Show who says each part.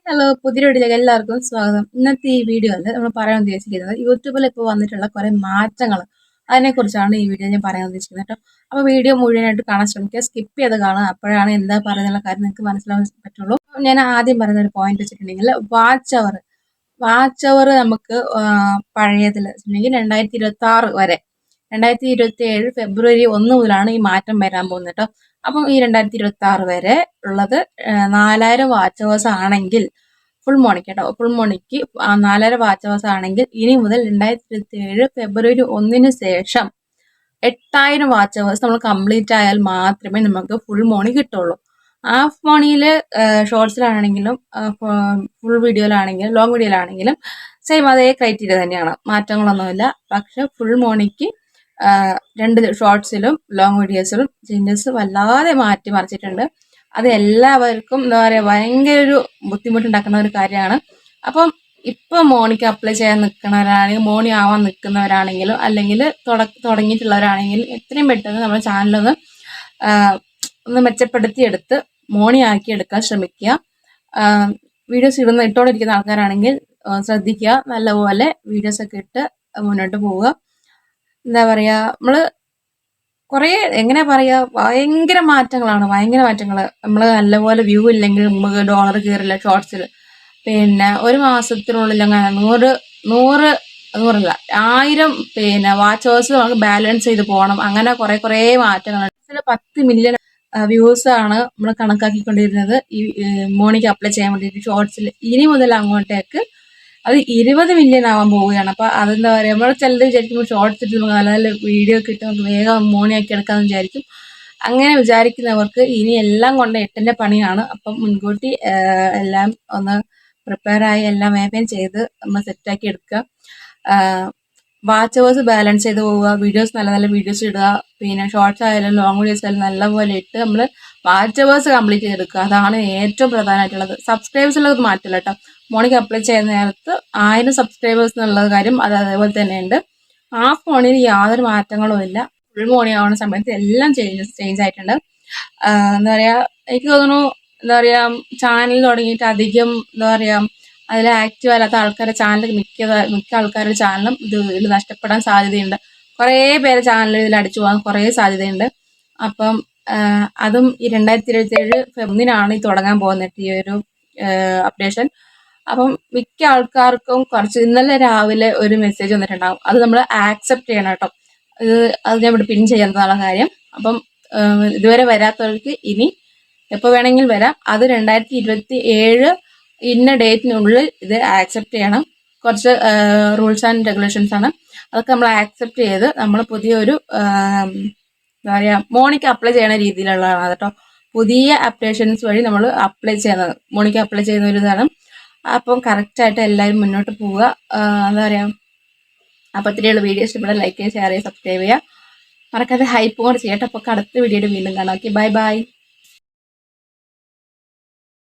Speaker 1: Hello, പുതിയ വീഡിയോയിലേക്ക് എല്ലാവർക്കും സ്വാഗതം. ഇന്നത്തെ ഈ വീഡിയോയിൽ നമ്മൾ പറയാൻ ഉദ്ദേശിക്കുന്നത് യൂട്യൂബിൽ ഇപ്പോൾ വന്നിട്ടുള്ള കുറെ മാറ്റങ്ങൾ, അതിനെക്കുറിച്ചാണ് ഈ വീഡിയോ ഞാൻ പറയാൻ ഉദ്ദേശിക്കുന്നത് കേട്ടോ. അപ്പോൾ വീഡിയോ മുഴുവനായിട്ട് കാണാൻ ശ്രമിക്കുക, സ്കിപ്പ് ചെയ്ത് കാണുക, അപ്പോഴാണ് എന്താ പറയുന്നുള്ള കാര്യം നിങ്ങൾക്ക് മനസ്സിലാവാൻ പറ്റുള്ളൂ. ഞാൻ ആദ്യം പറയുന്ന ഒരു പോയിന്റ് വെച്ചിട്ടുണ്ടെങ്കിൽ വാച്ച് അവർ നമുക്ക് പഴയതിൽ വെച്ചിട്ടുണ്ടെങ്കിൽ 2026 വരെ, 2027 ഫെബ്രുവരി 1 മുതലാണ് ഈ മാറ്റം വരാൻ പോകുന്നത് കേട്ടോ. അപ്പം ഈ 2026 വരെ ഉള്ളത് 4000 വാച്ച് അവേഴ്സ് ആണെങ്കിൽ ഫുൾ മോണിക്ക് കേട്ടോ. ഫുൾ മോണിക്ക് 4000 വാച്ച് അവേഴ്സ് ആണെങ്കിൽ ഇനി മുതൽ 2027 ഫെബ്രുവരി 1 ശേഷം 8000 വാച്ച് അവേഴ്സ് നമ്മൾ കംപ്ലീറ്റ് ആയാൽ മാത്രമേ നമുക്ക് ഫുൾ മോണി കിട്ടുള്ളൂ. ഹാഫ് മോണിയിൽ ഷോർട്സിലാണെങ്കിലും ഫുൾ വീഡിയോയിലാണെങ്കിലും ലോങ് വീഡിയോയിലാണെങ്കിലും സെയിം അതേ ക്രൈറ്റീരിയ തന്നെയാണ്, മാറ്റങ്ങളൊന്നുമില്ല. പക്ഷെ ഫുൾ മോണിക്ക് രണ്ട് ഷോർട്സിലും ലോങ് വീഡിയോസിലും ചേഞ്ചസ് വല്ലാതെ മാറ്റി മറിച്ചിട്ടുണ്ട്. അത് എല്ലാവർക്കും എന്താ പറയുക ഭയങ്കര ഒരു ബുദ്ധിമുട്ടുണ്ടാക്കുന്ന ഒരു കാര്യമാണ്. അപ്പം ഇപ്പം മോണിക്ക് അപ്ലൈ ചെയ്യാൻ നിൽക്കുന്നവരാണെങ്കിൽ, മോണി ആവാൻ നിൽക്കുന്നവരാണെങ്കിലും അല്ലെങ്കിൽ തുടങ്ങിയിട്ടുള്ളവരാണെങ്കിലും എത്രയും പെട്ടെന്ന് നമ്മുടെ ചാനലൊന്ന് ഒന്ന് മെച്ചപ്പെടുത്തിയെടുത്ത് മോണി ആക്കി എടുക്കാൻ ശ്രമിക്കുക. വീഡിയോസ് ഇട്ടുകൊണ്ടിരിക്കുന്ന ആൾക്കാരാണെങ്കിൽ ശ്രദ്ധിക്കുക, നല്ലപോലെ വീഡിയോസൊക്കെ ഇട്ട് മുന്നോട്ട് പോവുക. എന്താ പറയുക, നമ്മൾ കുറേ എങ്ങനെ പറയുക, ഭയങ്കര മാറ്റങ്ങളാണ്. നമ്മൾ നല്ലപോലെ വ്യൂ ഇല്ലെങ്കിൽ നമുക്ക് ഡോളർ കയറില്ല ഷോർട്സിൽ. പിന്നെ ഒരു മാസത്തിനുള്ളിൽ അങ്ങനെ 1000 വാച്ച് അവേഴ്സ് നമുക്ക് ബാലൻസ് ചെയ്ത് പോകണം. അങ്ങനെ കുറേ മാറ്റങ്ങളുണ്ട്. 10 മില്യൺ വ്യൂസ് ആണ് നമ്മൾ കണക്കാക്കിക്കൊണ്ടിരുന്നത് ഈ മോണിക്ക് അപ്ലൈ ചെയ്യാൻ വേണ്ടിയിട്ട് ഷോർട്സിൽ. ഇനി മുതൽ അങ്ങോട്ടേക്ക് അത് 20 മില്യൺ ആവാൻ പോവുകയാണ്. അപ്പോൾ അതെന്താ പറയുക, നമ്മൾ ചിലത് വിചാരിക്കുമ്പോൾ ഷോർട്സ് ഇട്ട് നമുക്ക് നല്ല നല്ല വീഡിയോ കിട്ടും, നമുക്ക് വേഗം മോണിയാക്കി എടുക്കാമെന്ന് വിചാരിക്കും. അങ്ങനെ വിചാരിക്കുന്നവർക്ക് ഇനി എല്ലാം കൊണ്ട് 8ന്റെ പണിയാണ്. അപ്പം മുൻകൂട്ടി എല്ലാം ഒന്ന് പ്രിപ്പയറായി എല്ലാം വേഗം ചെയ്ത് നമ്മൾ സെറ്റാക്കി എടുക്കുക. വാച്ച് അവേഴ്സ് ബാലൻസ് ചെയ്ത് പോവുക, വീഡിയോസ് നല്ല വീഡിയോസ് ഇടുക. പിന്നെ ഷോർട്സ് ആയാലും ലോങ് വീഡിയോസ് ആയാലും നല്ലപോലെ ഇട്ട് നമ്മൾ വാച്ച് അവേഴ്സ് കംപ്ലീറ്റ് ചെയ്തെടുക്കുക. അതാണ് ഏറ്റവും പ്രധാനമായിട്ടുള്ളത്. സബ്സ്ക്രൈബേഴ്സ് ഉള്ളത് മാറ്റില്ല കേട്ടോ. മോണിക്ക് അപ്ലൈ ചെയ്യുന്ന നേരത്ത് 1000 സബ്സ്ക്രൈബേഴ്സ് എന്നുള്ള കാര്യം അത് അതേപോലെ തന്നെയുണ്ട്. ഹാഫ് മോണിയിൽ യാതൊരു മാറ്റങ്ങളും ഇല്ല. ഫുൾ മോണി ആവുന്ന സമയത്ത് എല്ലാം ചേഞ്ച് ആയിട്ടുണ്ട്. എന്താ പറയുക, എനിക്ക് തോന്നുന്നു എന്താ പറയുക, ചാനൽ തുടങ്ങിയിട്ട് അധികം എന്താ പറയുക അതിൽ ആക്റ്റീവ് അല്ലാത്ത ആൾക്കാരുടെ ചാനൽ മിക്ക ആൾക്കാരുടെ ചാനലും ഇതിൽ നഷ്ടപ്പെടാൻ സാധ്യതയുണ്ട്. കുറേ പേര് ചാനൽ ഇതിൽ അടിച്ചു പോകാൻ കുറേ സാധ്യതയുണ്ട്. അപ്പം അതും ഈ 2027 ഫെബ്രുവരിനാണ് ഈ തുടങ്ങാൻ പോകുന്നത് ഈ ഒരു അപ്ഡേഷൻ. അപ്പം മിക്ക ആൾക്കാർക്കും ഇന്നലെ രാവിലെ ഒരു മെസ്സേജ് വന്നിട്ടുണ്ടാകും, അത് നമ്മൾ ആക്സെപ്റ്റ് ചെയ്യണം കേട്ടോ. അത് ഞാൻ ഇവിടെ പിൻ ചെയ്യുന്നതാണ് കാര്യം. അപ്പം ഇതുവരെ വരാത്തവർക്ക് ഇനി എപ്പോൾ വേണമെങ്കിലും വരാം. അത് 2027 ഇന്ന ഡേറ്റിനുള്ളിൽ ഇത് ആക്സെപ്റ്റ് ചെയ്യണം. കുറച്ച് റൂൾസ് ആൻഡ് റെഗുലേഷൻസ് ആണ്, അതൊക്കെ നമ്മൾ ആക്സെപ്റ്റ് ചെയ്ത് നമ്മൾ പുതിയൊരു എന്താ പറയുക മോണിക്ക് അപ്ലൈ ചെയ്യണ രീതിയിലുള്ളതാണ് കേട്ടോ. പുതിയ അപ്ഡേഷൻസ് വഴി നമ്മൾ അപ്ലൈ ചെയ്യുന്നത്, മോണിക്ക് അപ്ലൈ ചെയ്യുന്ന ഒരു ഇതാണ്. അപ്പം കറക്റ്റായിട്ട് എല്ലാവരും മുന്നോട്ട് പോവുക. എന്താ പറയുക, അപ്പോൾ ഇത്രയുള്ള വീഡിയോ ഇഷ്ടപ്പെട്ടാൽ ലൈക്ക് ചെയ്യുക, ഷെയർ ചെയ്യുക, സബ്സ്ക്രൈബ് ചെയ്യുക. മറക്കാതെ ഹൈപ്പ് കൂടെ ചെയ്യട്ടെ. അപ്പോൾ അടുത്ത വീഡിയോയുടെ വീണ്ടും കാണാം. Okay, by.